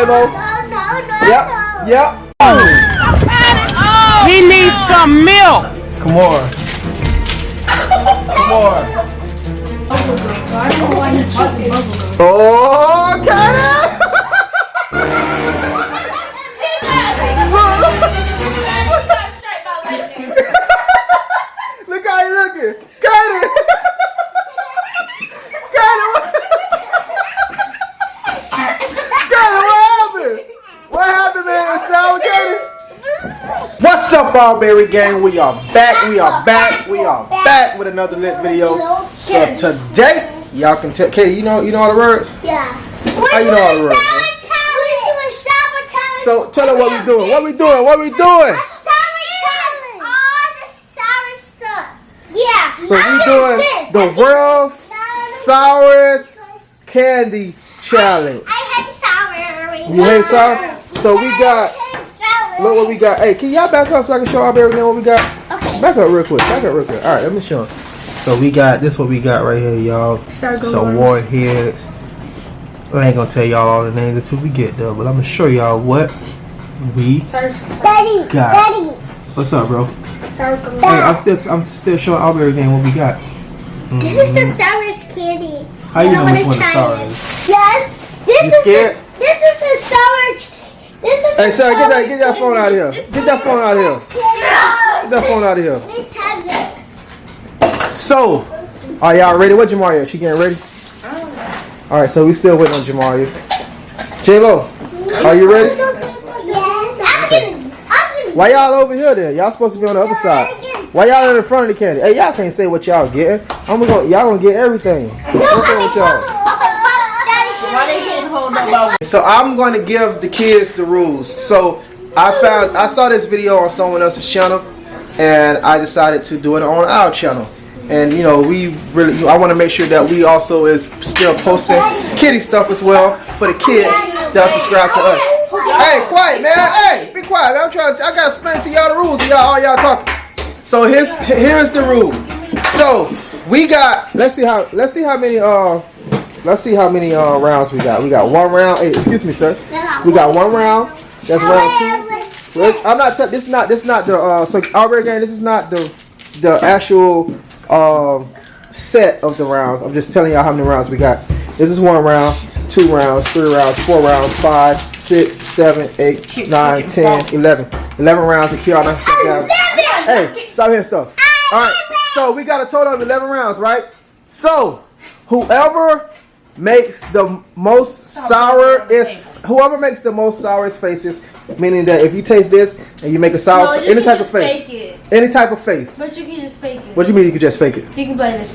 J-Bo. Yep. Yep. He needs some milk. Come on. Come on. Oh, Kaiden! Look how he looking. Kaiden! Kaiden, what happened, man? Sour Kaiden? What's up, Albury Gang? We are back. We are back with another lit video. So today, y'all can tell. Katie, you know all the words? Yeah. How you know all the words? So tell her what we doing. What we doing? All the sour stuff. Yeah. So we doing the world's sourest candy challenge. I hate sour. You hate sour? So we got. Look what we got. Hey, can y'all back up so I can show Albury Gang what we got? Okay. Back up real quick. All right, let me show them. So we got this. What we got right here, y'all. Some warheads. I ain't gonna tell y'all all the names until we get there, but I'm gonna show y'all what we got. What's up, bro? Hey, I'm still showing Albury Gang what we got. This is the sourest candy. How you know which one the sour is? Yes. You scared? This is the sour. Hey, son, get that phone out of here. Get that phone out of here. Get that phone out of here. So, are y'all ready? What Jamaria? She getting ready? Alright, so we still waiting on Jamaria. J-Lo, are you ready? Why y'all over here then? Y'all supposed to be on the other side. Why y'all in the front of the candy? Hey, y'all can't say what y'all getting. Y'all gonna get everything. What's wrong with y'all? So I'm going to give the kids the rules. So I saw this video on someone else's channel, and I decided to do it on our channel. And you know, I want to make sure that we also is still posting kitty stuff as well for the kids that are subscribed to us. Hey, quiet, man. Hey, be quiet, man. I gotta explain to y'all the rules. All y'all talking. So here's the rule. So we got. Let's see how many rounds we got. We got one round. Hey, excuse me, sir. We got one round. That's round 2. I'm not. This is not the. So Albury Gang, this is not the actual set of the rounds. I'm just telling y'all how many rounds we got. This is 1 round, 2 rounds, 3 rounds, 4 rounds, 5, 6, 7, 8, 9, 10, 11. 11 rounds of Ky'arra. Hey, stop hitting stuff. All right. So we got a total of 11 rounds, right? So whoever makes the most sourest faces, meaning that if you taste this and you make a sour, any type of face. But you can just fake it. What do you mean you can just fake it? You can play this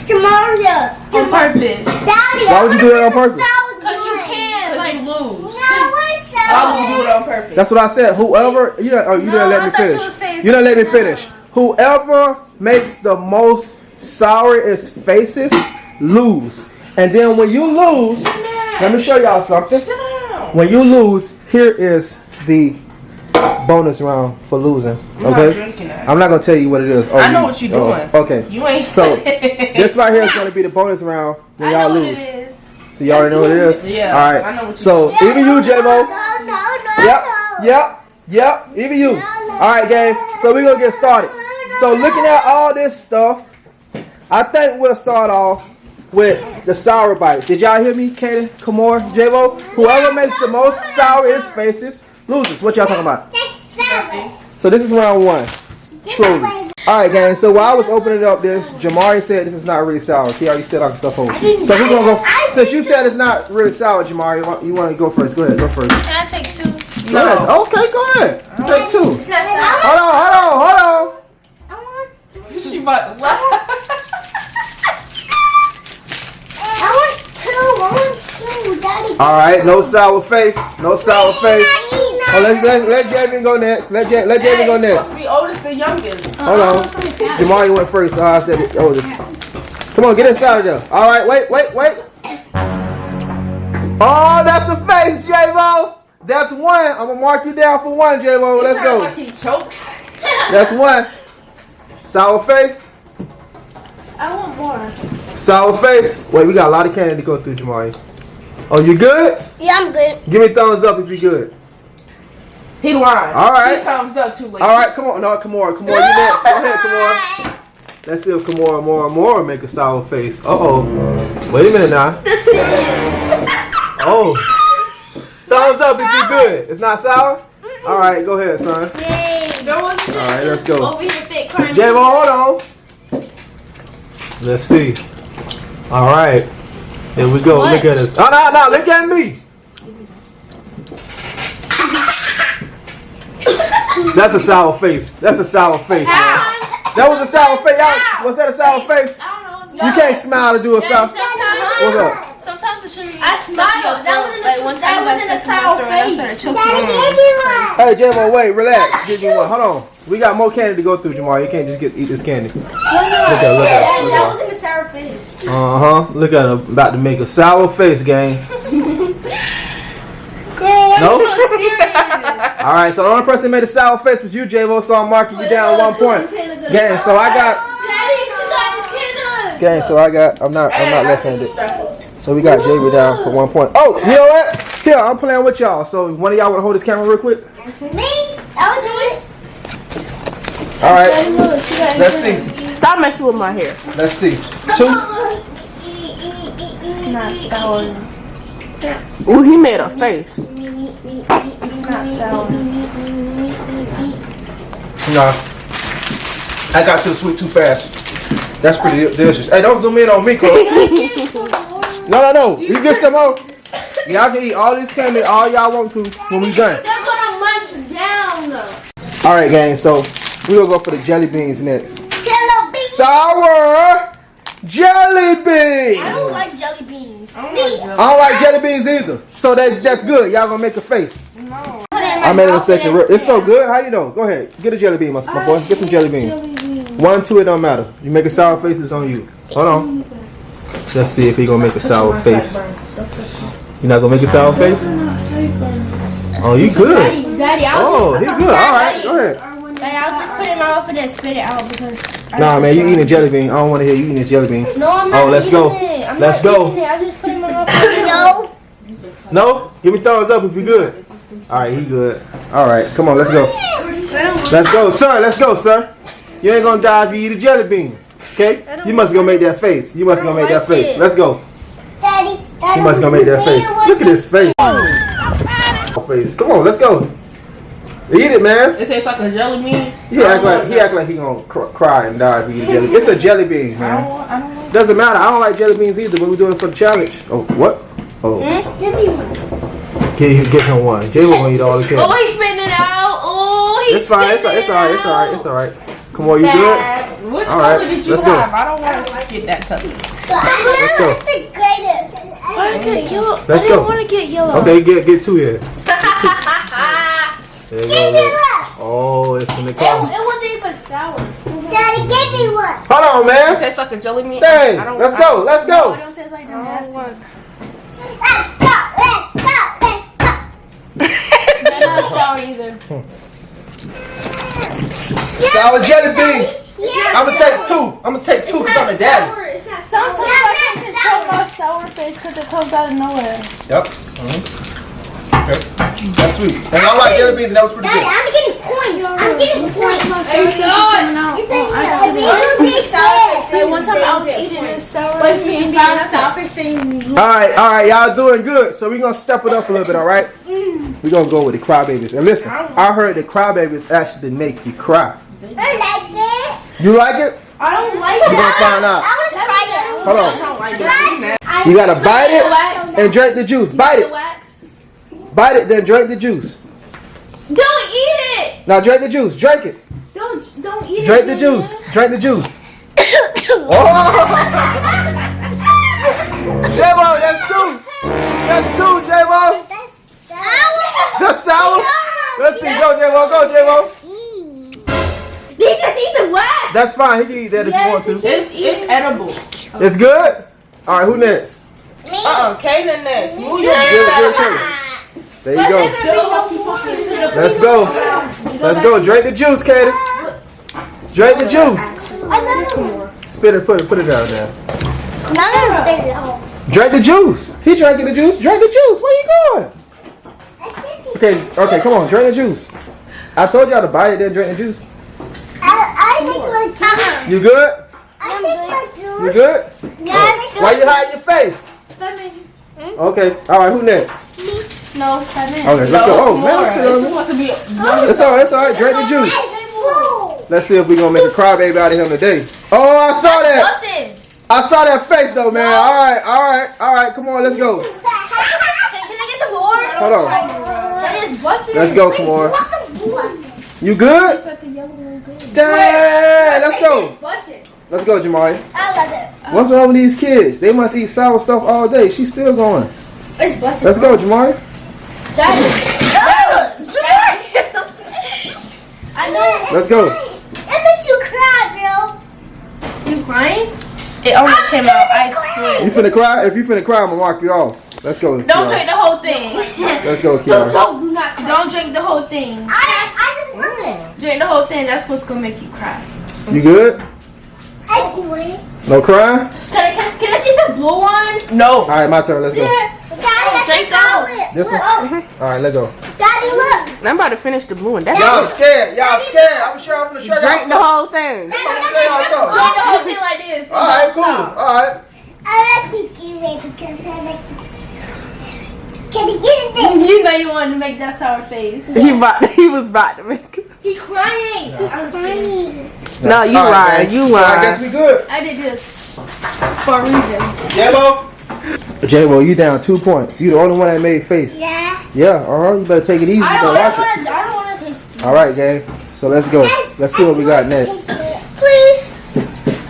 Jamaria. on purpose. Daddy, why would you do it on purpose? Because you can. Like, you lose. Why would you do it on purpose? That's what I said. Whoever you didn't let me finish. You didn't let me finish. Whoever makes the most sourest faces lose. And then when you lose, let me show y'all something. When you lose, here is the bonus round for losing. Okay? I'm not gonna tell you what it is. Oh, I know what you're doing. Okay. You ain't so this right here is gonna be the bonus round when y'all lose. what it is. So you already know what it is? Yeah. All right. I know what so even you, J-Bo. No. Yep. Even you. All right, gang. So we're gonna get started. So looking at all this stuff, I think we'll start off with the sour bites. Did y'all hear me, Kaiden, Ky'arra, J-Bo? Whoever makes the most sourest faces loses. What y'all talking about? So this is round 1. Truly. Alright, gang. So while I was opening up this, Jamaria said this is not really sour. He already said I can stuff over. So we're gonna go. Since you said it's not really sour, Jamaria, you want to go first? Go ahead. Go first. Can I take 2? No. Okay, go ahead. Take 2. Hold on. She about to laugh. I want 2, Daddy. All right, no sour face. Oh, let Jayvian go next. Let Jayvian go next. Supposed to be oldest to youngest. Hold on. Jamaria went first, so I said it oldest. Come on, get inside of there. All right, wait. Oh, that's the face, J-Bo. That's 1. I'm gonna mark you down for 1, J-Bo. Let's go. Like he choked. That's 1. Sour face. I want more. Sour face. Wait, we got a lot of candy to go through, Jamaria. Oh, you good? Yeah, I'm good. Give me a thumbs up if you good. He lying. All right. He thumbs up too late. All right, come on. No, Ky'arra. You next. Go ahead, Ky'arra. Let's see if Ky'arra make a sour face. Uh-oh. Wait a minute now. Oh. Thumbs up if you good. It's not sour? All right, go ahead, son. All right, let's go. Over here, thick crying. J-Bo, hold on. Let's see. All right. Here we go. Look at us. Oh, no. Look at me. That's a sour face. That's a sour face. That was a sour face. Was that a sour face? I don't know. You can't smile to do a sour face. What's up? Sometimes it should be. I smiled. That wasn't a sour face. Hey, J-Mo, wait, relax. Give me one. Hold on. We got more candy to go through, Jamaria. You can't just eat this candy. Look at That wasn't a sour face. Look at him. About to make a sour face, gang. Girl, why No? are you so serious? All right, so the only person who made a sour face was you, J-Mo, so I'm marking you down 1 point. Gang, so I got... Daddy, she got antennas. Gang, so I got... I'm not left-handed. So we got JV down for 1 point. Oh, you know what? Here, I'm playing with y'all. So one of y'all want to hold this camera real quick? Me? I would do it. All right. Let's see. Stop messing with my hair. Let's see. 2. It's not sour. Ooh, he made a face. It's not sour. No. I got to the sweet too fast. That's pretty delicious. Hey, don't zoom in on me, Cole. No. You get some more. Y'all can eat all this candy, all y'all want to when we done. They're gonna munch down. All right, gang. So we gonna go for the jelly beans next. Jello beans. Sour jelly beans. I don't like jelly beans. I don't like jelly beans either. So that's good. Y'all gonna make a face. No. I made a mistake. It's so good. How you know? Go ahead. Get a jelly bean, my boy. Get some jelly beans. 1, 2, it don't matter. You make a sour face, it's on you. Hold on. Let's see if he gonna make a sour face. You not gonna make a sour face? Oh, you good. Daddy, Oh, he good. All right, go ahead. Daddy, I'll just put it in my mouth and then spit it out because. Nah, man, you eating a jelly bean. I don't want to hear you eating a jelly bean. No, I'm not. Oh, let's go. Let's go. I just put it in my mouth. No. No? Give me thumbs up if you good. All right, he good. All right, come on, let's go. Let's go, sir. Let's go, sir. You ain't gonna die if you eat a jelly bean. Okay? You must go make that face. You must go make that face. Let's go. Daddy. You must go make that face. Look at his face. Face. Come on, let's go. Eat it, man. It tastes like a jelly bean. He act like he gonna cry and die if he eat a jelly bean. It's a jelly bean, man. I don't like Doesn't matter. I don't like jelly beans either, but we're doing it for the challenge. Oh, what? Oh. Give me one. Get him one. Jay will gonna eat all the candy. Oh, he's spitting it out. Oh, he's It's fine. It's alright. Come on, you good? Which All color right, did you let's go. have? I don't want to get that color. go. That's the greatest. I get yellow. Let's I didn't go. want to get yellow. Okay, get 2 here. There you go. Look. Oh, it's in the car. It wasn't even sour. Daddy, give me one. Hold on, It man. tastes like a jelly bean. Dang. Let's go. Let's No, go. it don't taste like that. I don't Nasty. want. They're not sour either. Sour jelly bean. I'm gonna take 2 because I'm a daddy. Sometimes I can control my sour face because it comes out of nowhere. Yep. Okay. That's sweet. And I like jelly beans, and that was pretty Daddy, good. I'm getting points. I'm getting points. My sour face is coming out. You think Oh, accident. Like one time I was eating this sour candy and I thought, All right, y'all doing good. So we're gonna step it up a little bit, all right? We're gonna go with the crybabies. And listen, I heard the crybabies actually make you cry. I like it. You like it? I don't like You're gonna find out. I want to try it. Hold I on. don't like it. You gotta bite it and drink the juice. Bite it. wax. Bite it, then drink the juice. Don't eat it. Now drink the juice. Drink it. Don't eat it. Drink the juice. Drink the juice. Oh! J-Bo, that's 2. That's 2, J-Bo. That's sour. Let's see. Go, J-Bo. Go, J-Bo. He just eat the wax. That's fine. He can eat that if you want to. It's edible. It's good? All right, who next? Kaiden next. Move your Give Kaiden. There you go. Let's go. Let's go. Drink the juice, Kaiden. Drink the juice. Spit it. Put it down there. Drink the juice. He drinking the juice. Drink the juice. Where you going? Okay, come on. Drink the juice. I told y'all to buy it, then drink the juice. I think my juice. You good? I think my juice. You good? Why you hiding your face? Okay. All right. Who next? No, 5 minutes. Okay. Let's go. Oh man, let's It's go. supposed to be. It's all right. It's all right. Drink the juice. Let's see if we gonna make a crybaby out of him today. Oh, I saw that. I saw that face though, man. All right. Come on, let's go. Can I get some more? Hold on. That is busted. Let's go, Kamora. You good? Dang, let's go. Let's go, Jamaria. I love it. What's wrong with these kids? They must eat sour stuff all day. She's still going. It's busted. Let's go, Jamaria. I know. Let's go. It makes you cry, bro. You crying? It almost came out. I swear. You finna cry? If you finna cry, I'm gonna mark you off. Let's go. Don't Ky'arra. drink the whole thing. Let's go, Ky'arra. Do not cry. Don't drink the whole thing. I just love it. Drink the whole thing. That's what's gonna make you cry. You good? I do it. No crying? Can I taste the blue one? No. All right, my turn. Let's go. Daddy, Drink that. This one? All right, let's go. Daddy, look. I'm about to finish the blue one. That's Y'all scared? Y'all scared? I'm sure I'm gonna show y'all drink the something. whole thing. I'm gonna show y'all something. Drink the whole thing like this. All right, cool. All right. I like to get it because I like to. Can you get it? You know you wanted to make that sour face. He was about to make it. He's crying. I'm crying. No, you All right, lying. gang. You So I guess lying. we good. I did this for a reason. J-Bo? J-Bo, you down 2 points. You the only one that made face. Yeah. Yeah, You better take it easy. I You don't better watch it. want to taste it. All right, gang. So let's go. Let's see what we got next. Please.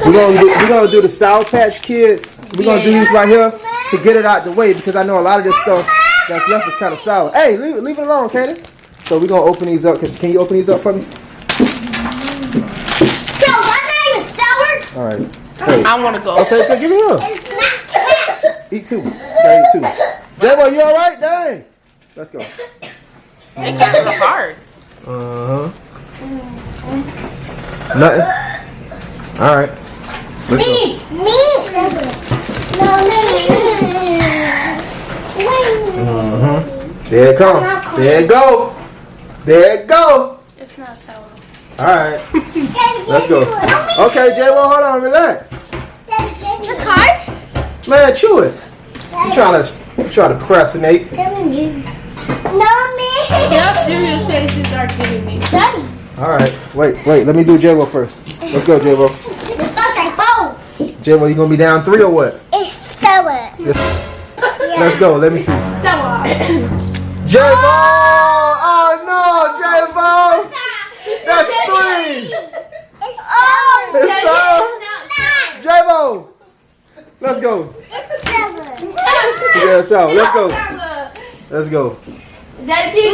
We're gonna do the Sour Patch Kids. We're gonna do these right here to get it out the way because I know a lot of this stuff that's left is kind of sour. Hey, leave it alone, Kaiden. So we're gonna open these up. Can you open these up for me? So one name is sour. All right. Hey. I want to go. Okay, give me here. It's not cat. Eat two. Gotta eat two. J-Bo, you all right? Dang. Let's go. It came kind of hard. Nothing. All right. Let's go. Me. No, me. There it come. There it go. There it go. It's not sour. All right. Let's go. Okay, J-Bo, hold on. Relax. It's hard. Man, chew it. You trying to procrastinate. No, me. Your serious faces are getting me. Daddy. All right. Wait. Let me do J-Bo first. Let's go, J-Bo. It's okay. Oh. J-Bo, you going to be down 3 or what? It's sour. Let's go. Let me see. Sour. J-Bo! Oh, no, J-Bo! That's 3! Oh. It's sour. J-Bo! Let's go. Yeah, sour. Let's go. Let's go. That dude,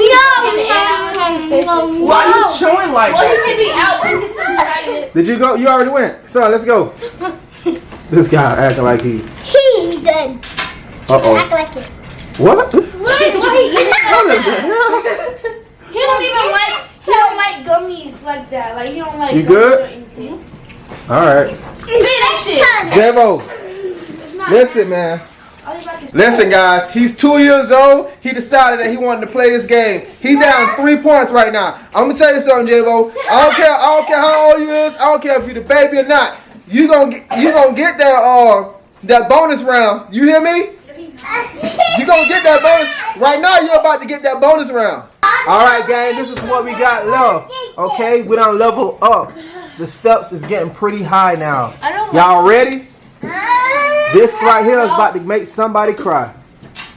Why are you chewing like well, he that? can be out. He can still excited. Did you go? You already went. So let's go. This guy acting like he. He's good. Uh-oh. Act like it. What? What he He don't like gummies like that. Like he don't like You gummies good? or anything. All right. Spit that shit. J-Bo, It's not listen, man. all you like is Listen, guys. He's 2 years old. He decided that he wanted to play this game. He's down 3 points right now. I'm gonna tell you something, J-Bo. I don't care how old you is. I don't care if you're the baby or not. You gonna get that bonus round. You hear me? You gonna get that bonus. Right now, you're about to get that bonus round. All right, gang. This is what we got left. Okay, we done level up. The steps is getting pretty high now. Y'all ready? This right here is about to make somebody cry.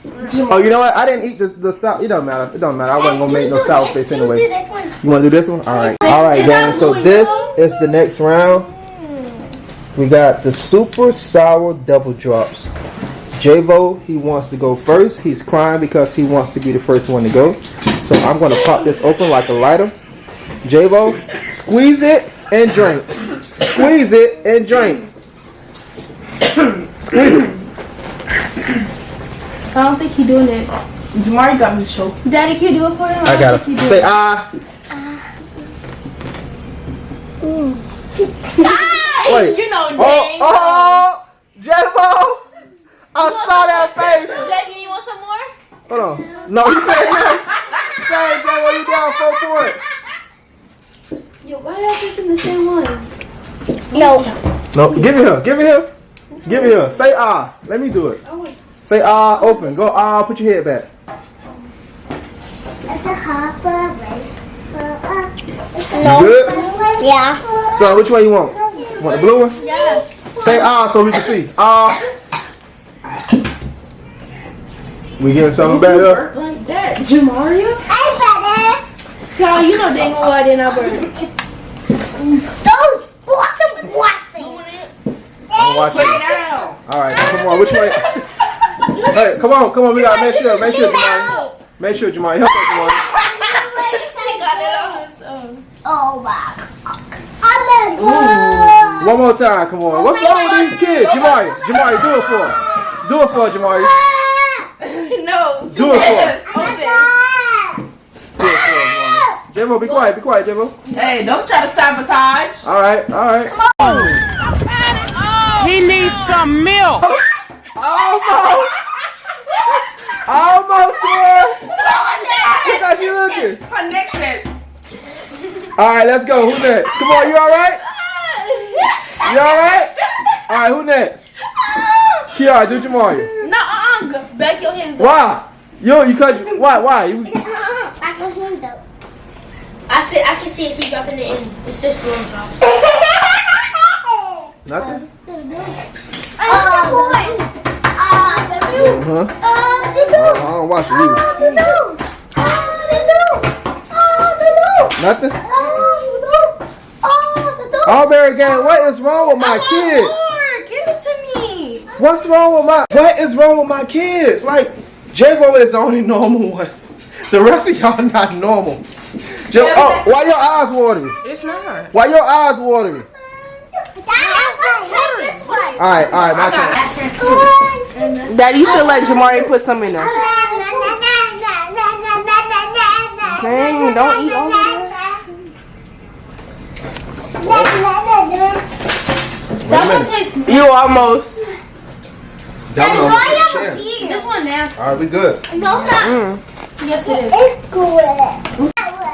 Oh, you know what? I didn't eat the sour. It don't matter. It don't matter. I wasn't gonna make no sour face anyway. You wanna do this one? All right. All right, gang. So this is the next round. We got the super sour double drops. J-Vo, he wants to go first. He's crying because he wants to be the first one to go. So I'm going to pop this open like a lighter. J-Vo, squeeze it and drink. Squeeze it and drink. Squeeze it. I don't think he doing it. Jamaria got me choked. Daddy, can you do it for him? I got it. Say ah. Wait. You know, Oh, J-Vo. I saw that face. Jayvian, you want some more? Hold on. No, he said no. Dang, Jay, what you down 4 points? Yo, why y'all picking the same one? No. No, give me here. Give me here. Give me here. Say ah. Let me do it. Say ah. Open. Go ah. Put your head back. You good? Yeah. So which one you want? Want the blue one? Yeah. Say ah so we can see. Ah. We getting something better. Like that, Jamaria? Y'all, you know dang well I did not burn. Those fucking boyfriends. I'm watching. All right, come on. Which way? Hey, come on. We gotta make sure, Jamaria. Make sure, Jamaria. Help us, Jamaria. Oh my God. One more time. Come on. What's wrong with these kids, Jamaria? Jamaria, do it for her. Do it for her, Jamaria. No. Do it for her. Jamo, be quiet, Jamo. Hey, don't try to sabotage. All right. He needs some milk. Almost there. Look how you looking. Her neck said. All right, let's go. Who next? Come on, you all right? You all right? All right, who next? Ky'arra, do Jamaria. No, back your hands up. Why? You cut. Why? You, I can see it. She's dropping it in. It's just slow drops. nothing. Watch you. Nothing. Albury Gang, what is wrong with my kids? Give it to me. What is wrong with my kids? Like, J-Bo is the only normal one. The rest of y'all not normal. Why your eyes watering? It's not. Why your eyes watering? Alright, my turn. Daddy, you should let Jamaria put some in there. Dang, don't eat all of that. You almost. This one nasty. Alright, we good. Yes, it is.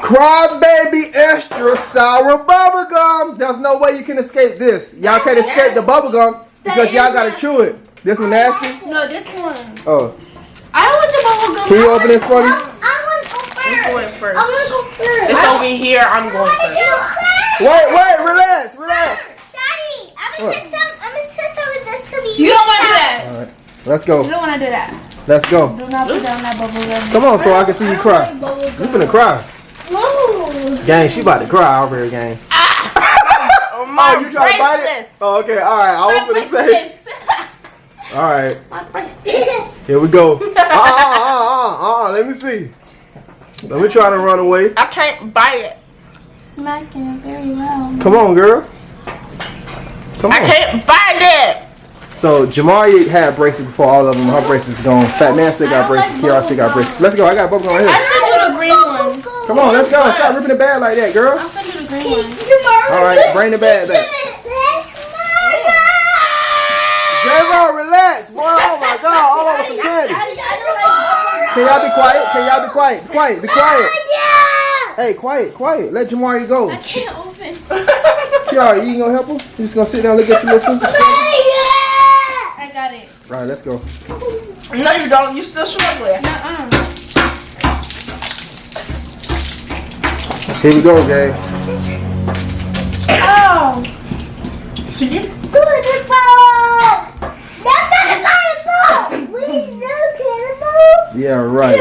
Crybaby extra sour bubblegum. There's no way you can escape this. Y'all can't escape the bubblegum because y'all gotta chew it. This one nasty? No, this one. Oh. I want the bubble gum. Can you open this for me? I'm going first. It's over here. I'm going first. Wait, relax. Daddy, I'm gonna test some of this to be. You don't want to do that. Alright, let's go. You don't want to do that. Let's go. Do not put down that bubble gum. Come on, so I can see you cry. You finna cry. Gang, she about to cry Albury Gang. My you trying to bite it? Oh, okay, alright. I was gonna say. Alright. Here we go. Let me see. Let me try to run away. I can't bite it. Smacking very well. Come on, girl. Come on. I can't bite it. So Jamaria had braces before all of them. Her braces gone. Fat Man still got braces. Ky'arra still got braces. Let's go. I got bubblegum right I here. should do the green one. Come on, let's go. Stop ripping the bag like that, girl. I'm gonna do the green one. Alright, bring the bag back. J-Ro, relax. Boy, oh my God. All over some candy. Can y'all be quiet? Be quiet. Hey, quiet. Let Jamaria go. I can't open. Ky'arra, you ain't gonna help him? You just gonna sit down and look at your little sister? I got it. Alright, let's go. No, you don't. You still struggling. Here we go, gang. Oh. See you? Yeah, right.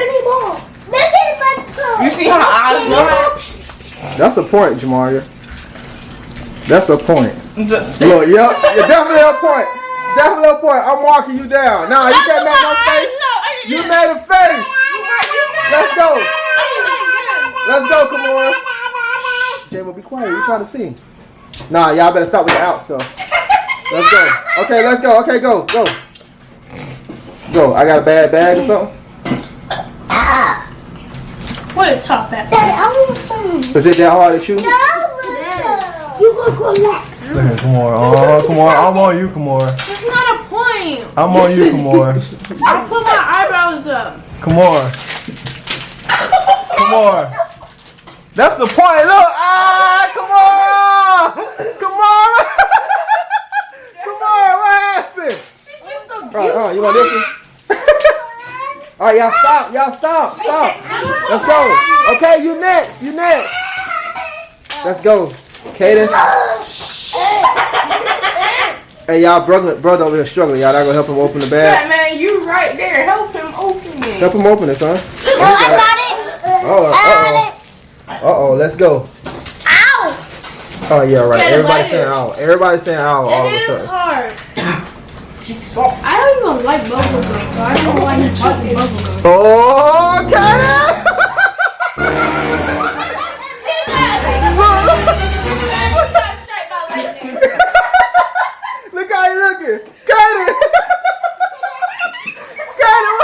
You see how the eyes look? That's a point, Jamaria. That's a point. Just- Look, yep, yeah, definitely a point. Definitely a point. I'm walking you down. Nah, you can't make no face. You made a face. Let's go. Let's go, come on. J-Mo, be quiet. You're trying to sing. Nah, y'all better stop with the out stuff. Let's go. Okay, let's go. Okay, go. Go. I got a bad bag or something? Where the top at? Is it that hard to chew? You gonna go left. Come on. Oh, come on. I'm on you, come on. It's not a point. me. I'm on you, Kamoy. I put my eyebrows up. Come on. Come on. That's the point. Look. Ah, come on. Come on. Come on. What happened? All right, you want this one? All right, y'all stop. Y'all stop. Stop. Let's go. Okay, you next. You next. Let's go. Kaiden. Hey, y'all, brother over here struggling. Y'all not gonna help him open the bag? Yeah, man, you right there. Help him open it. Help him open it, son. I got it. Uh-oh, let's go. Ow. Oh, yeah, right. Everybody's saying ow. Everybody's saying ow all of a It is sudden. hard. I don't even like bubblegum, so I don't know why he bought the bubblegum. Oh, Kaiden! Look how you looking. Kaiden! Kaiden,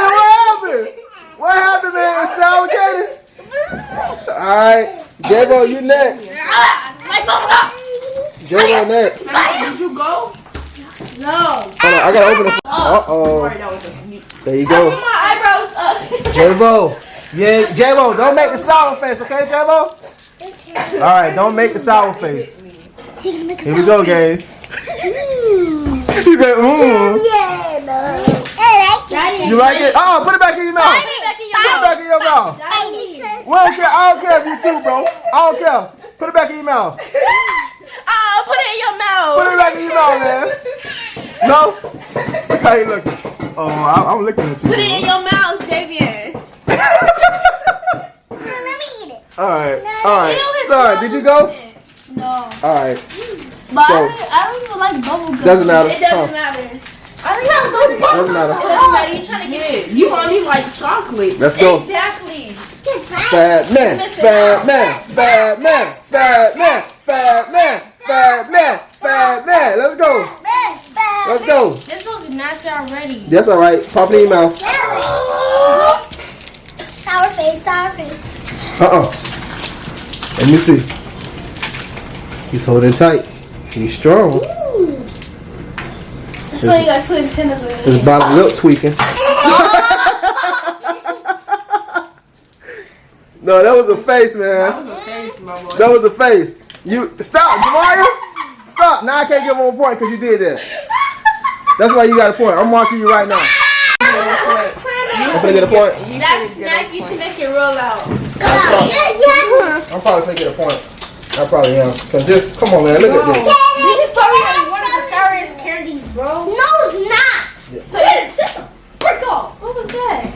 what happened? What happened, man? It's sour, Kaiden? Alright. Jayvo, you next. Jayvo next. Did you go? No. Hold on, I gotta open it. Uh-oh. There you go. Put my eyebrows up. Jayvo. Yeah, Jayvo, don't make the sour face, okay, Jayvo? Alright, don't make the sour face. Here we go, gang. He said, You like it? Oh, put it back in your mouth. Put it back in your mouth. We don't care. I don't care if you too, bro. I don't care. Put it back in your mouth. Oh, put it in your mouth. Put it back in your mouth, man. No? Look how you looking. Oh, I'm looking at you. Put it in your mouth, Jayvian. Alright. Sorry, did you go? No. Alright. But So, I don't even like bubblegum. doesn't matter. It doesn't matter. I don't even like Doesn't matter. It doesn't matter. You trying to get it. You only like chocolate. Let's go. Exactly. Bad man. Bad man. Bad man. Bad man. Bad man. Bad man. Bad man. Let's go. Let's go. This looks nasty already. That's alright. Pop it in your mouth. Sour face, sour face. Let me see. He's holding tight. He's strong. That's why you got two antennas on His bottom lip tweaking. No, that was a face, man. That was a face, my boy. That was a face. You stop, Jamaria. Stop. Now I can't give him a point because you did that. That's why you got a point. I'm marking you right now. I'm gonna get a point. That snack, you should make it roll out. I'm probably gonna get a point. I probably am. Cause this, come on, man. Look at this. This is probably one of the sourest candies, bro. No, it's not. So just break off. What was that?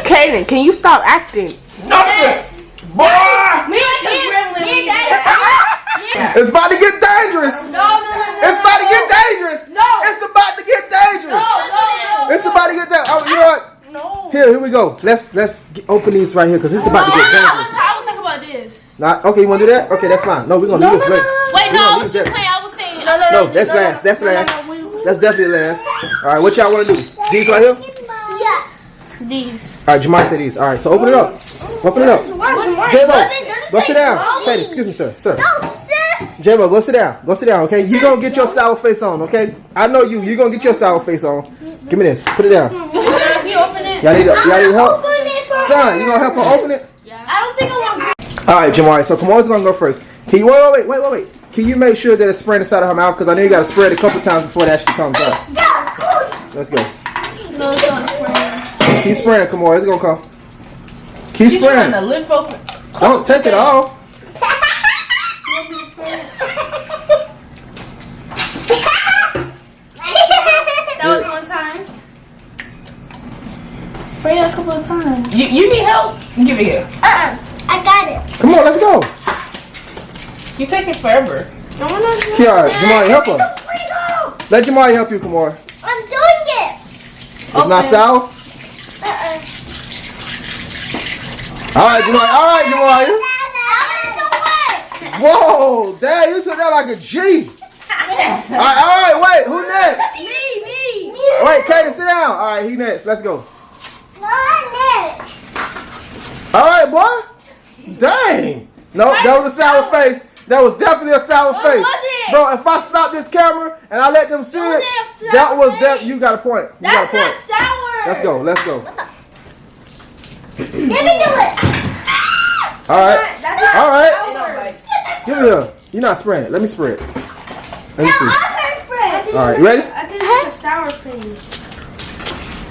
Kaiden, can you stop acting? Nothing. Boy! It's about to get dangerous. It's about to get dangerous. It's about to get dangerous. It's about to get dangerous. Oh, you know what? No. Here we go. Let's open these right here because it's about to get dangerous. I was talking about this. Okay, you want to do that? Okay, that's fine. No, we're going to do this later. Wait, no, I was just playing. I was saying. No, that's last. That's last. That's definitely last. All right, what y'all want to do? These right here? These. All right, Jamaria said these. All right, so open it up. Open it up. Jayvo, go sit down. Kaiden, excuse me, sir. Jayvo, go sit down. Go sit down, okay? You gonna get your sour face on, okay? I know you. You gonna get your sour face on. Give me this. Put it down. Can you open it? Y'all need help? Son, you gonna help her open it? I don't think I want. All right, Jamaria. So Kamoy's gonna go first. Can you wait? Can you make sure that it's spraying inside of her mouth? Because I know you gotta spray it a couple times before it actually comes out. Let's go. No, it's not spraying. Keep spraying, Kamoy. It's gonna come. Keep He's trying spraying. to lift open. Don't take it off. That was one time. Spray it a couple of times. You need help? Give it here. I got it. Come on, let's go. You taking forever. Ky'arra, Jamaria, help her. Let Jamaria help you, Kamoy. I'm doing it. It's not sour? Alright, Jamaria. Whoa, dang, you said that like a G. Alright, wait, who next? Me. Wait, Kaiden, sit down. Alright, he next. Let's go. All right, boy. Dang. No, that was a sour face. That was definitely a sour face. Bro, if I stop this camera and I let them see it, that was that. You got a point. You got a point. Sour. Let's go. Let's go. Let me do it. All right. All right. Sour. Give me here. You're not spraying it. Let me spray it. Let me see. All right, you ready? I think it's a sour face.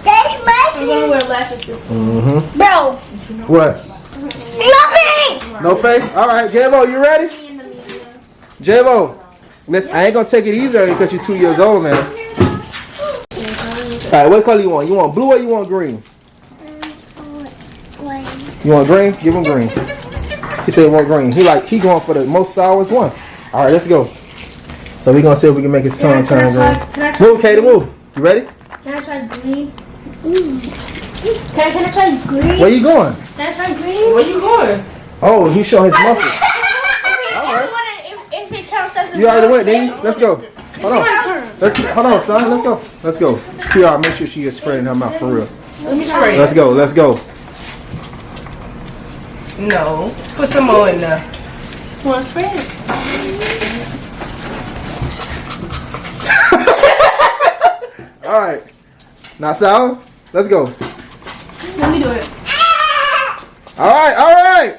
I'm gonna wear lashes this time. Bro. What? No face? All right, J-Bo, you ready? J-Bo, listen, I ain't gonna take it easy on you because you're 2 years old, man. All right, what color you want? You want blue or you want green? You want green? Give him green. He said he want green. He going for the most sourest one. All right, let's go. So we're gonna see if we can make his tongue turn green. Move, Kaiden, move. You ready? Can I try green? Can I try green? Where you going? Can I try green? Where you going? Oh, he's showing his muscles. All right. If it counts as a You already went, didn't you? Let's go. Hold on. Hold on, son. Let's go. Let's go. Ky'arra, make sure she is spraying her mouth for real. Let me spray. Let's go. Let's go. No. Put some more in there. Want to spray it? All right. Now, Sal, let's go. Let me do it. All right. All right.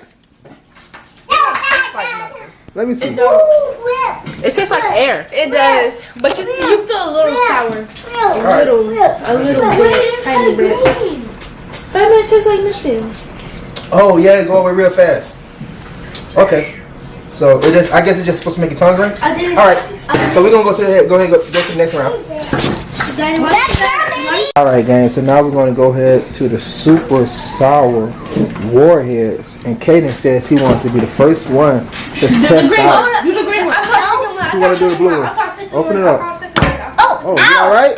Let me see. It tastes like air. It does, but you feel a little sour. All right. A little bit, tiny bit. But it tastes like nothing. Oh yeah, go over real fast. Okay. So it just, I guess it's just supposed to make your tongue green. All right. So we're gonna go to the head. Go ahead and go to the next round. All right, gang. So now we're gonna go ahead to the super sour warheads, and Kaiden says he wants to be the first one to test out. Do the green one. You want to do the blue one? Open it up. Oh, you all right?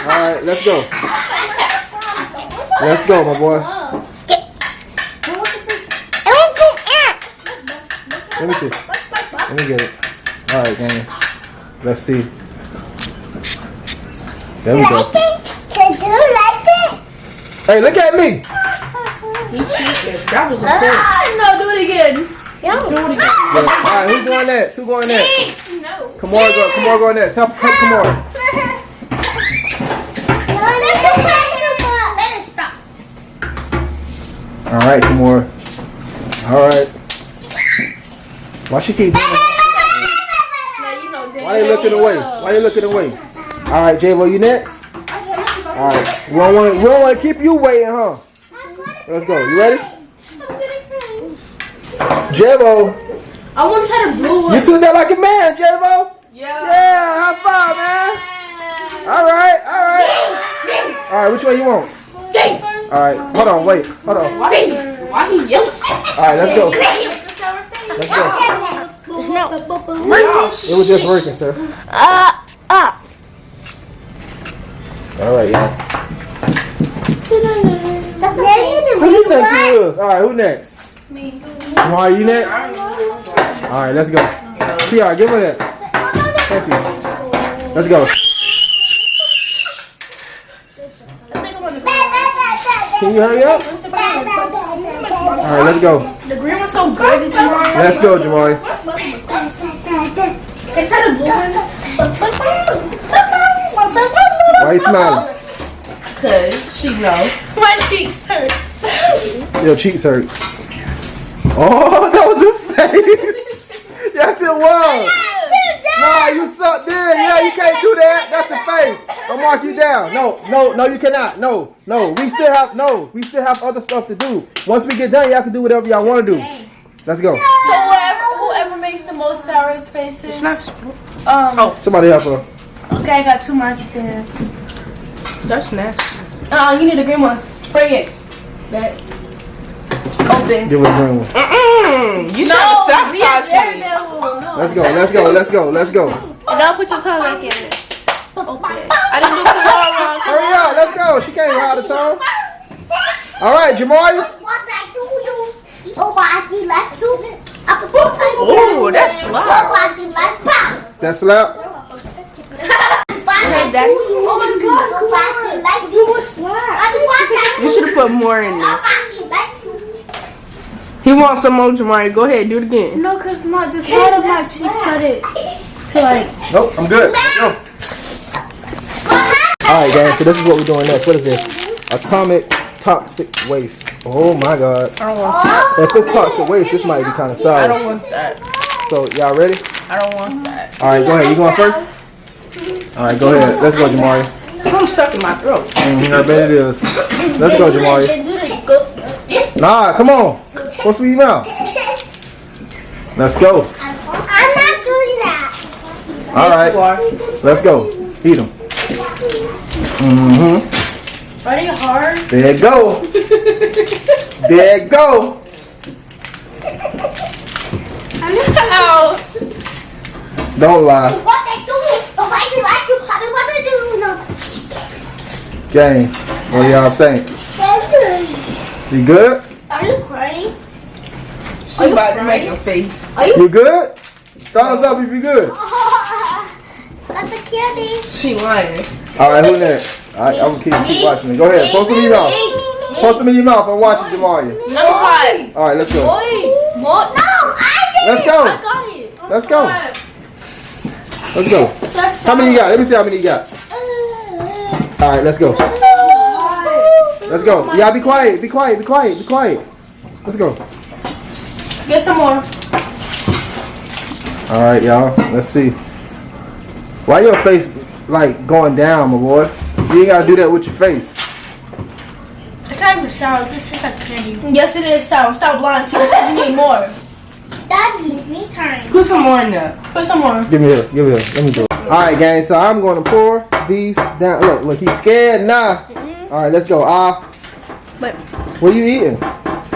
All right, let's go. Let's go, my boy. Let me see. Let me get it. All right, gang. Let's see. There we go. Hey, look at me. He cheated. That was a No, do it again. Yeah. All right, who's going next? Who's going next? No. Come on, go next. Help, come on. All right, come on. All right. Why she keep doing that? Why you looking away? Why you looking away? All right, J-Bo, you next? All right. We don't want to keep you waiting, huh? Let's go. You ready? J-Bo. I want to try the blue one. You took that like a man, J-Bo. Yeah. Yeah, high five, man. All right. All right, which one you want? All right, hold on, wait. Hold on. Why he yelling? All right, let's go. Let's go. It was just working, sir. All right, y'all. Who you think he was? All right, who next? Me. Are you next? All right, let's go. Ky'arra, give her that. Thank you. Let's go. Can you hurry up? All right, let's go. The green one's so good. Let's go, Jamaria. Can I try the blue one? Why you smiling? Cause she know. My cheeks hurt. Your cheeks hurt. Oh, that was a face. Yes, it was. No, you sucked in. Yeah, you can't do that. That's a face. I'll mark you down. No, you cannot. No. We still have other stuff to do. Once we get done, y'all can do whatever y'all want to do. Let's go. So whoever makes the most sourest faces. Somebody help her. Okay, I got 2 marks there. That's nasty. You need a green one. Spray it. That. Open. Give her a green one. You trying to sabotage me. Let's go. And don't put your tongue back in it. Open. I didn't do the wrong. Hurry up, let's go. She can't ride the tongue. All right, Jamaria. Ooh, that's loud. That slap. Daddy? Oh my god, you was flat. You should have put more in there. He wants some more, Jamaria. Go ahead, do it again. No, cause the side of my cheek started to like. Nope, I'm good. Let's go. Alright guys, so this is what we're doing next. What is this? Atomic toxic waste. Oh my god. I don't want that. If it's toxic waste, this might be kind of sour. I don't want that. So y'all ready? I don't want that. Alright, go ahead. You going first? Alright, go ahead. Let's go, Jamaria. Something stuck in my throat. I bet it is. Let's go, Jamaria. Nah, come on. What's in your mouth? Let's go. I'm not doing that. Alright. Let's go. Eat them. Are they hard? There it go. There it go. Ow. Don't lie. What they do? What they do? No. Gang, what do y'all think? You good? Are you crying? She about to make a face. You good? Thumbs up if you good. That's a candy. She lying. Alright, who next? Alright, I'm gonna keep watching it. Go ahead, post them in your mouth. Post them in your mouth. I'm watching Jamaria. No hot. Alright, let's go. What? No, I did. Let's go. I got it. Let's go. Let's go. How many you got? Let me see how many you got. Alright, let's go. Let's go. Y'all be quiet. Be quiet. Be quiet. Be quiet. Let's go. Get some more. Alright, y'all. Let's see. Why your face like going down, my boy? You ain't gotta do that with your face. It's not even sour. Just tastes like candy. Yes, it is sour. Stop lying to yourself. You need more. Daddy, me turn. Put some more in there. Put some more. Give me here. Give me here. Let me do it. Alright, gang. So I'm gonna pour these down. Look, he's scared now. Alright, let's go. Wait. What are you eating?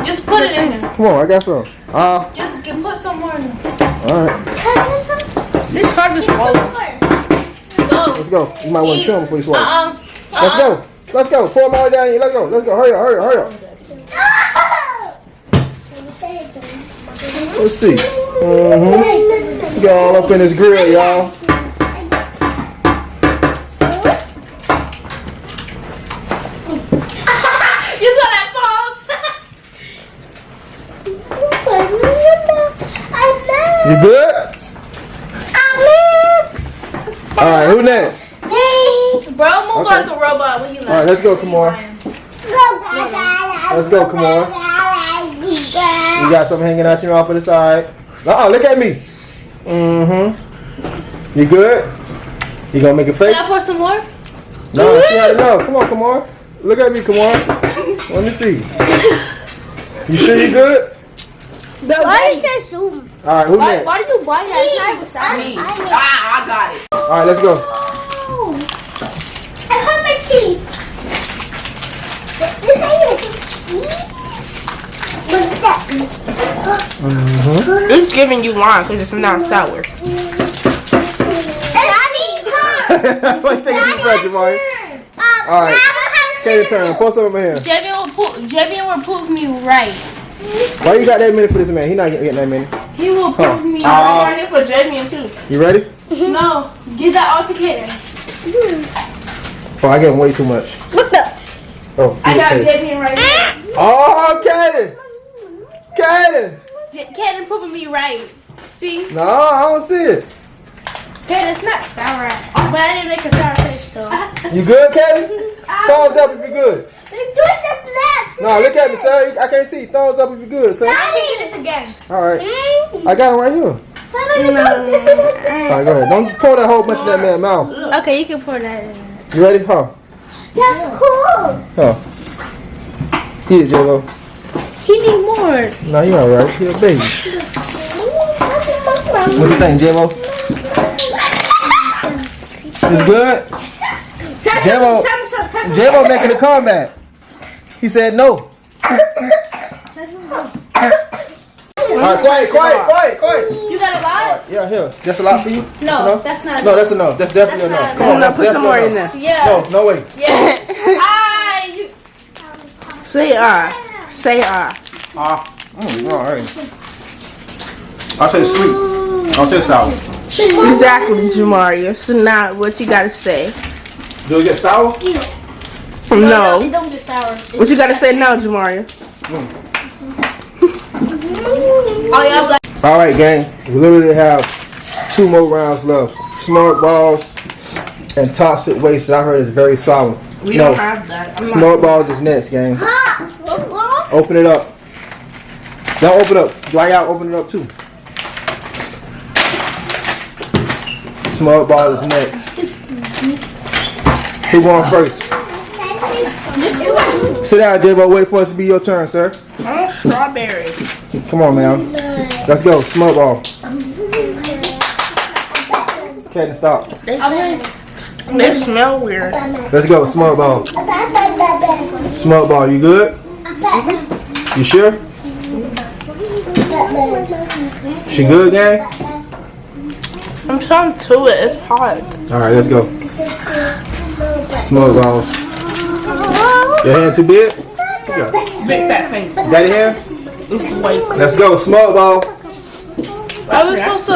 Just put it in there. Come on, I got some. Just put some more in there. Alright. This hard to swallow. Let's go. You might want to chill him before you swallow. Let's go. Let's go. Pour them all down here. Let's go. Let's go. Hurry up. Hurry up. Hurry up. Let's see. Get all up in his grill, y'all. You saw that false? You good? Alright, who next? Bro, move Okay. like a robot when you Alright, let's go, Kamar. Let's go, Kamar. You got something hanging out your mouth for the side. Look at me. You good? You gonna make a face? Can I pour some more? No, she had enough. Come on, Kamar. Look at me, Kamar. Let me see. You sure you good? Why is that zoom? Alright, who next? Why did you buy that? Me. I got it. Alright, let's go. I have my teeth. This ain't cheese. What's that? It's giving you wine because it's not sour. Daddy, Wait, take a deep breath, Jamaria. Alright, take your turn. Pour some over here. Jayvian will prove me right. Why you got that minute for this man? He not getting that minute. He will prove me I'm right. ready for Jayvian too. You ready? No, get that all together. Oh, I gave him way too much. What the? Oh, I got Jayvian right now. Oh, Kaiden! Kaiden! Kaiden proving me right. See? No, I don't see it. Kaiden, it's not sour. But I didn't make a sour taste though. You good, Kaiden? Thumbs up if you're good. Let's do this next. No, look at me, sir. I can't see. Thumbs up if you're good, sir. I can do this again. All right. I got him right here. All right, go ahead. Don't pour that whole bunch in that man's mouth. Okay, you can pour that in. You ready? Huh? That's cool. Huh. Eat it, J-Lo. He need more. No, you all right. You're a baby. What do you think, J-Lo? It's good? J-Lo making a comeback. He said no. Alright, quiet. You got a lot? Yeah, here. That's a lot for you? No, that's not. No, that's enough. That's definitely enough. Come on, Now that's put some more in definitely there. Yeah. enough. No way. Yeah. Say Say Alright. I'll say sweet. I'll say sour. Exactly, Jamaria. So now what you gotta say? Do it get sour? No. It don't get sour. What you gotta say now, Jamaria? Oh yeah, I'm like. All right, gang. We literally have 2 more rounds left. Snort balls and toxic waste that I heard is very sour. We don't have that. Snort balls is next, gang. Open it up. Don't open it up. Dry out. Open it up too. Snort ball is next. Who going first? Sit down, J-Bo. Wait for it to be your turn, sir. Strawberry. Come on, man. Let's go. Snort ball. Kaiden, stop. They smell weird. Let's go. Snort ball. Snort ball. You good? You sure? She good, gang? I'm trying to it. It's hot. All right, let's go. Snort balls. Your hand too big? Yeah. Big fat thing. Daddy hands? It's white. Let's go. Snort ball. Are we supposed to?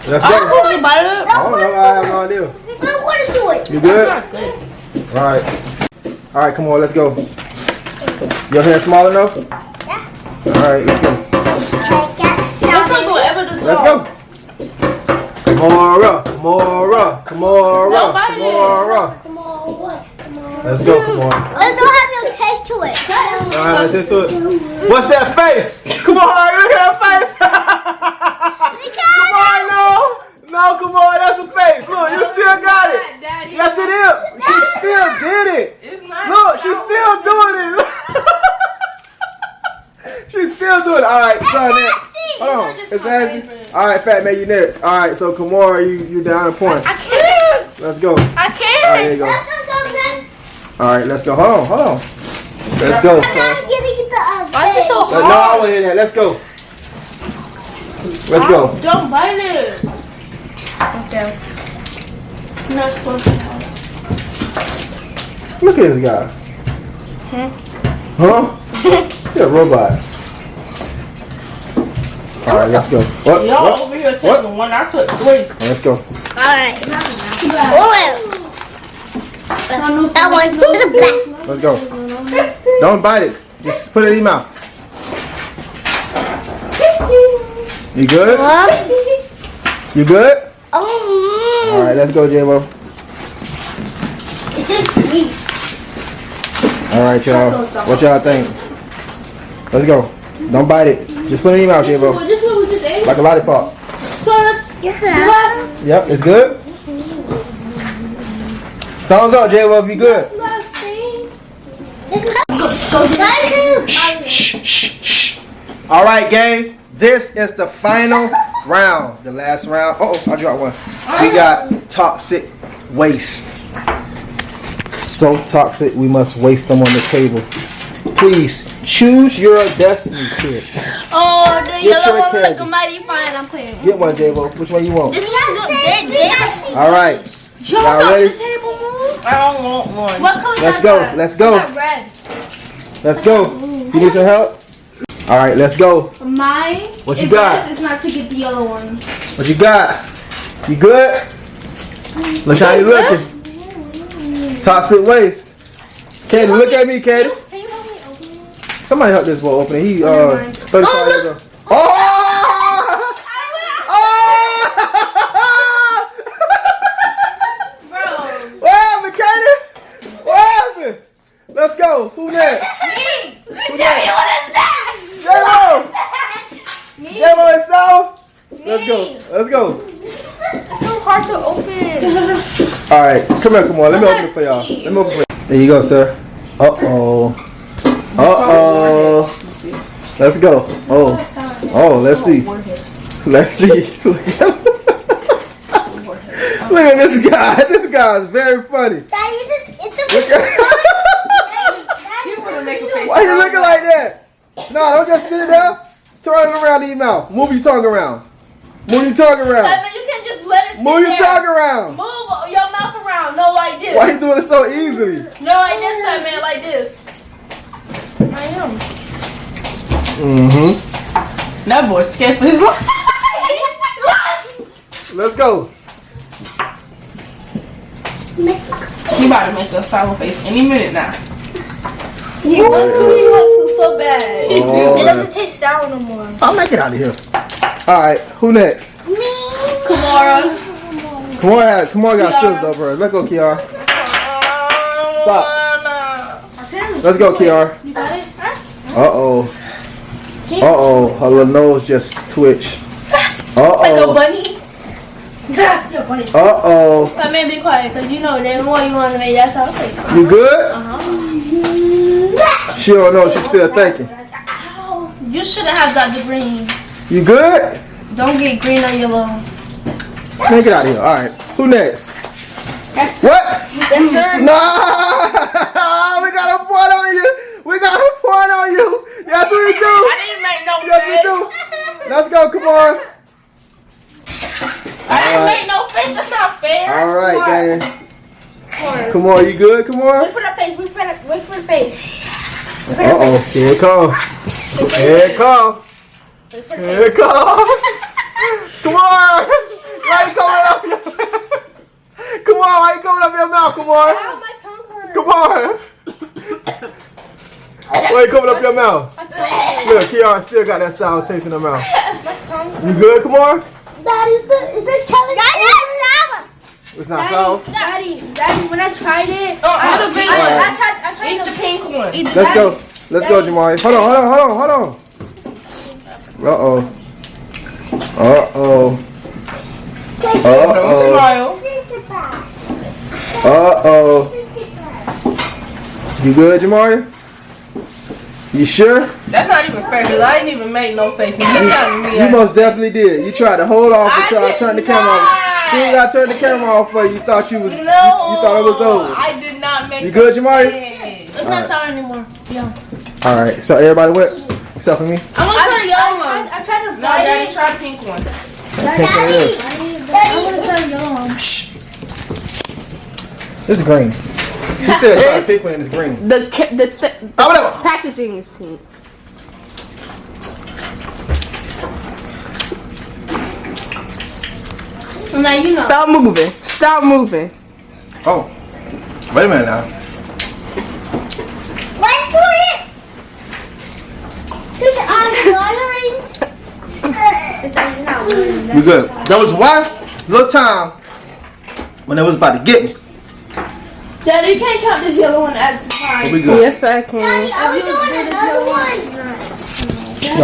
Let's Are we go. supposed to bite it? I don't know. I have no idea. What is doing? You good? Not good. All right. All right, come on. Let's go. Your hand small enough? All right, let's go. Let's not go ever the Let's song. go. Kamara, Kamara, Kamara, No, bite it. Kamara. Let's go, Kamara. Let's don't have no taste to it. All right, let's into it. What's that face? Come on, look at that face. Come on, no, come on, that's a face. Look, you still got it. Yes, it is. She still did it. Look, she's still doing it. She's still doing it. All right, try that. Hold on, it's nasty. All right, Fat Man, you next. All right, so Kamara, you down a point. I can't. Let's go. I All right, can't. there you go. All right, let's go. Hold on. Let's go. I'm giving you the Why is it so No, I hard? want to hear that. Let's go. Let's go. Don't bite it. Okay. Not supposed to. Look at this guy. Huh? You're a robot. All right, let's go. What? Y'all What? over here taking What? the one I took 3. Let's go. Alright. That one is a black. Let's go. Don't bite it. Just put it in your mouth. You good? You good? All right, let's go, J-Bo. It's just me. All right, y'all. What y'all think? Let's go. Don't bite it. Just put it in your mouth, J-Bo. This is what we just ate. Like a lollipop. So the Yep, it's good. Thumbs up, J-Bo, if you good. last thing. Shh. All right, gang. This is the final round. The last round. Oh, I dropped one. We got toxic waste. So toxic, we must waste them on the table. Please choose your destiny, kids. Oh, the Get yellow your one was like candy. a mighty fine. I'm playing. Get one, J-Bo. Which one you want? This is All right. Y'all Y'all got ready? the table move? I don't want one. What color Let's is go. that? Let's go. Red. Let's go. You need some help? All right, let's go. My What you advice got? is not to get the yellow one. What you got? You good? Look how you looking. Toxic waste. Katie, look at me, Katie. Somebody help this boy open it. He 35 years old. Oh! Bro. What happened, Katie? What happened? Let's go. Who next? Jimmy, what is that? J-Bo itself? Let's go. Let's go. It's so hard to open. All right, come here, come on. Let me open it for y'all. Let me open it for you. There you go, sir. Uh-oh. Uh-oh. Let's go. Oh, let's see. Let's see. Look at this guy. This guy is very funny. Daddy, Look at Why you looking like that? No, don't just sit it down. Turn it around in your mouth. Move your tongue around. Move your tongue around. I mean, you can't just let it sit Move your there. tongue around. Move your mouth around. No, like this. Why you doing it so easily? No, like this time, man. Like this. I am. Mm-hmm. That boy's scared for his life. Let's go. He about to make a sour face any minute now. He wants to so bad. Oh, It man. doesn't taste sour no more. I'll make it out of here. Alright, who next? Ky'arra. Kamora got scissors over her. Let's go, Ky'arra. Stop. Let's go, Ky'arra. You got it? Uh-oh. Uh-oh. Her little nose just twitched. Uh-oh. bunny. Uh-oh. But man, be quiet, because you know, the more you want to make that sound like. You good? Uh-huh. She don't know. She's still thinking. Ow. You shouldn't have got the green. You good? Don't get green on your lung. Man, get out of here. Alright. Who next? What? Nah! We got a point on you! We got a point on you! Yes, we do! I didn't make no Yes, face. we do! Let's go, come on! I didn't make no face. That's not fair. Alright, gang. Come on, you good? Come on. Wait for the face. Wait for the face. Uh-oh. Here it come. Here it come. Here it come. Come on. Why you coming up your Come on, why you coming up your mouth? Come on. My tongue hurts. Come on. Why you coming up your mouth? Look, Ky'arra still got that sour taste in her mouth. You good? Come on. Daddy, is the challenge? Daddy, It's not sour. Daddy, when I tried it, Oh, I the green one. I tried Eat the pink one. Let's go. Let's go, Jamaria. Hold on. Uh-oh. Uh-oh. Don't Uh-oh. smile. Uh-oh. You good, Jamaria? You sure? That's not even fair because I didn't even make no face. You most definitely did. You tried to hold off and try to turn the camera off. She ain't got to turn the camera off for you. You thought you was. No, You thought it was over. I did not make. You good, Jamaria? It's not sour anymore. Yeah. All right. So everybody went except for me. I'm gonna try the yellow one. I tried to No, bite Daddy, it. try the pink one. Daddy. I'm gonna try the yellow one. This is green. He said try to pick one and it's green. The whatever. packaging is pink. So now you know. Stop moving. Stop moving. Oh. Wait a minute now. Wait for it. Because I'm watering. It's actually not watering. You good? There was one little time when it was about to get me. Daddy, you can't count this yellow one as a But time. we good. Yes, I can. Daddy, I was doing another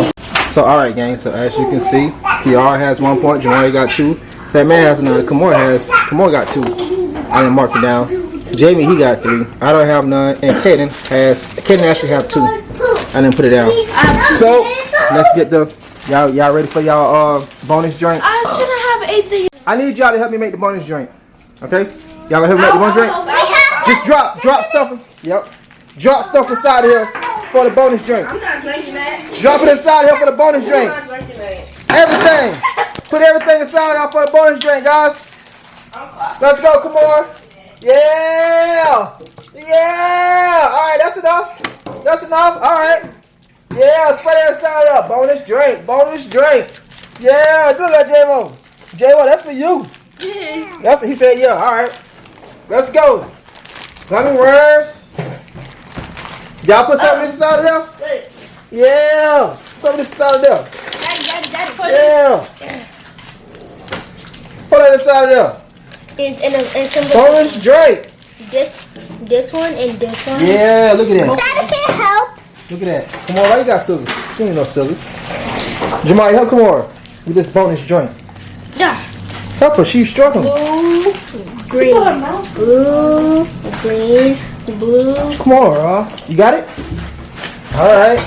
one. So alright, gang. So as you can see, Ky'arra has 1 point. Jamaria got 2. That man has none. Kamora got 2. I didn't mark it down. Jamie, he got 3. I don't have none. And Kaiden actually have 2. I didn't put it down. So let's get the y'all ready for y'all bonus drink? I shouldn't have ate the. I need y'all to help me make the bonus drink. Okay? Y'all help me make the bonus drink? Just drop stuff. Yep. Drop stuff inside of here for the bonus drink. I'm not drinking that. Drop it inside here for the bonus drink. I'm not drinking that. Everything. Put everything inside here for the bonus drink, guys. Let's go, come on. Yeah. Yeah. All right, that's enough. That's enough. All right. Yeah, spread it inside here. Bonus drink. Bonus drink. Yeah, do that, J-Mo. J-Mo, that's for you. That's what he said, yeah. All right. Let's go. Gummy worms. Y'all put some of this inside of there? Yeah. Some of this inside of there. Yeah. Put that inside of there. And some Bonus drink. this one and this one. Yeah, look at that. Daddy can't help. Look at that. Come on, why you got scissors? You ain't no scissors. Jamaria, help Kamora with this bonus drink. Yeah. Help her, she's struggling. Green. Blue. Green. Blue. Come on, you got it? Alright.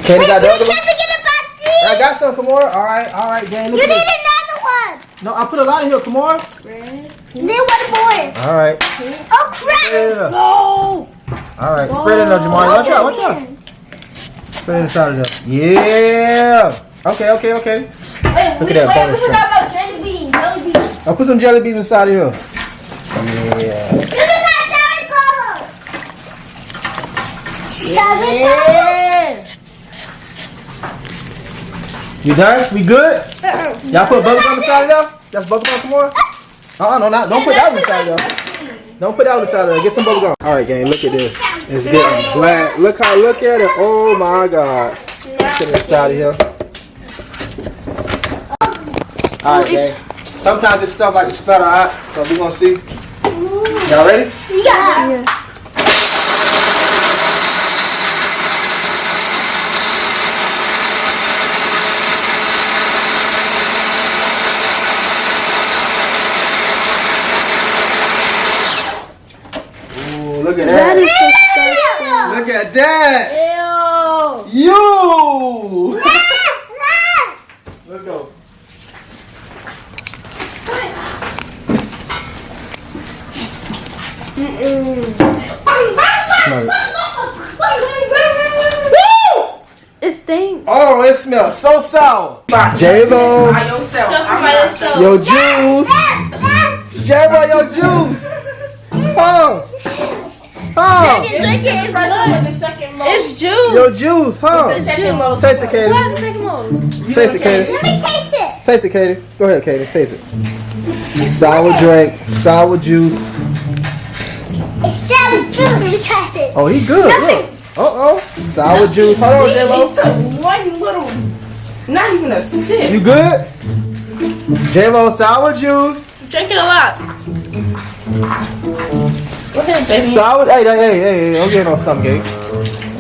Candy got the other one? Can't forget about these. I got some, Kamora. Alright, gang. Look You at need this. another one. No, I put a lot in here, Kamora. Then one more. Alright. Oh crap. Yeah. No. Alright, spread it up, Jamaria. Watch out. Spread it inside of there. Yeah. Okay. Wait, Look at that bonus forgot drink. about jelly beans. I'll put some jelly beans inside of here. Yeah. Look at that Cherry Polo. You done? We good? Y'all put bubblegum inside of there? That's bubblegum, Kamora? No, don't put that one inside there. Don't put that one inside there. Get some bubble gum. All right, gang, look at this. It's getting black. Look at it. Oh my God. Let's get it inside of here. All right, gang. Sometimes this stuff like to splatter out, so we're gonna see. Y'all ready? Yeah. Look at that. That is disgusting. Look at that. Ew. You. Let's go. Smell it. It stinks. Oh, it smells so sour. J-Bo. By yourself. Your juice. J-Bo, your juice. Oh. It's juice. Your juice, huh? The second most. Taste it, Katie. What's the second most? Taste it, Katie. Let me taste it. Taste it, Katie. Go ahead, Katie. Taste it. Sour drink, sour juice. It's sour juice. Let me try it. Oh, he good. Look. Uh-oh. Sour juice. Hold on, He J-Bo. took one little, not even a sip. You good? J-Bo, sour juice. Drink it a lot. Go ahead, baby. Sour. Hey, don't get no stomach ache.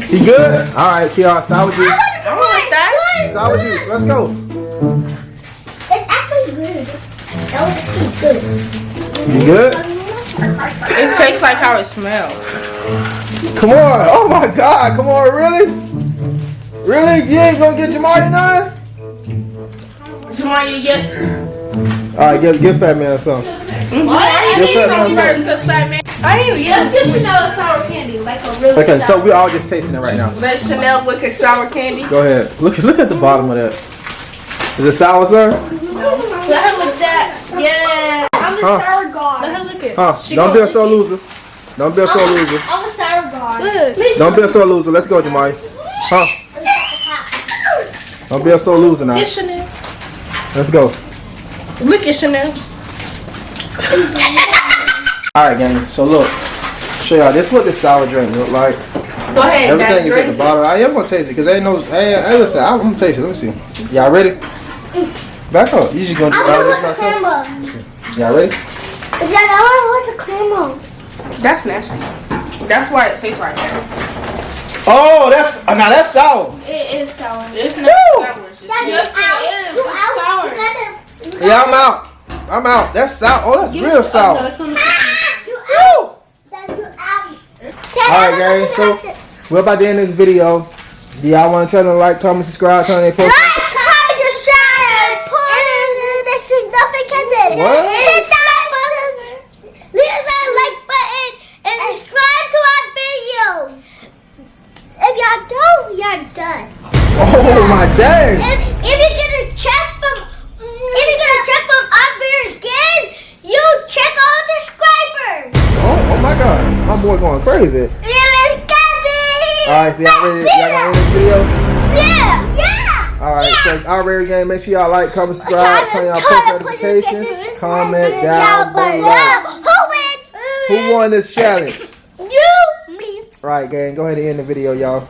He good? All right, Ky'arra, sour juice. I don't like that. Sour juice. Let's go. It's actually good. That was actually good. You good? It tastes like how it smells. Come on. Oh my God. Come on, really? Really? You ain't gonna get Jamaria none? Jamaria, yes. All right, give Fat Man some. Jamaria needs some first, because Fat Man. Let's get to know sour candy, like a really Okay, so we all just tasting it right now. Let Chanel look at sour candy. Go ahead. Look at the bottom of that. Is it sour, sir? Let her look that. Yeah. I'm the sour god. Let her look it. Huh? Don't be a sore loser. Don't be a sore loser. I'm a sour god. Don't be a sore loser. Let's go, Jamaria. Huh? Don't be a sore loser now. Get Chanel. Let's go. Look at Chanel. Alright, gang. So look. Show y'all. This is what this sour drink look like. Go ahead, Everything is at the drink. bottom. I am gonna taste it because ain't no. Hey, listen. I'm gonna taste it. Let me see. Y'all ready? Back up. You just gonna do all this myself? Y'all ready? I don't want the crema. That's nasty. That's why it tastes like that. Oh, that's now that's sour. It is sour. It's not sour. It's just Yes, it is. It's sour. Yeah, I'm out. I'm out. That's sour. Oh, that's real sour. Alright, gang. So we're about to end this video. Do y'all want to tell them to like, comment, subscribe, turn on their post? Comment, subscribe, and the significant. What? Leave that like button and subscribe to our video. If y'all don't, you're done. Oh my dang! If you get a check from Albury Gang, you check all the subscribers. Oh my God, my boy going crazy. Alright, so y'all ready? Y'all gonna end this video? Yeah. Alright, so Albury Gang, make sure y'all like, comment, subscribe, turn y'all post notifications, comment down below. Who won this challenge? You, me. Alright, gang, go ahead and end the video, y'all.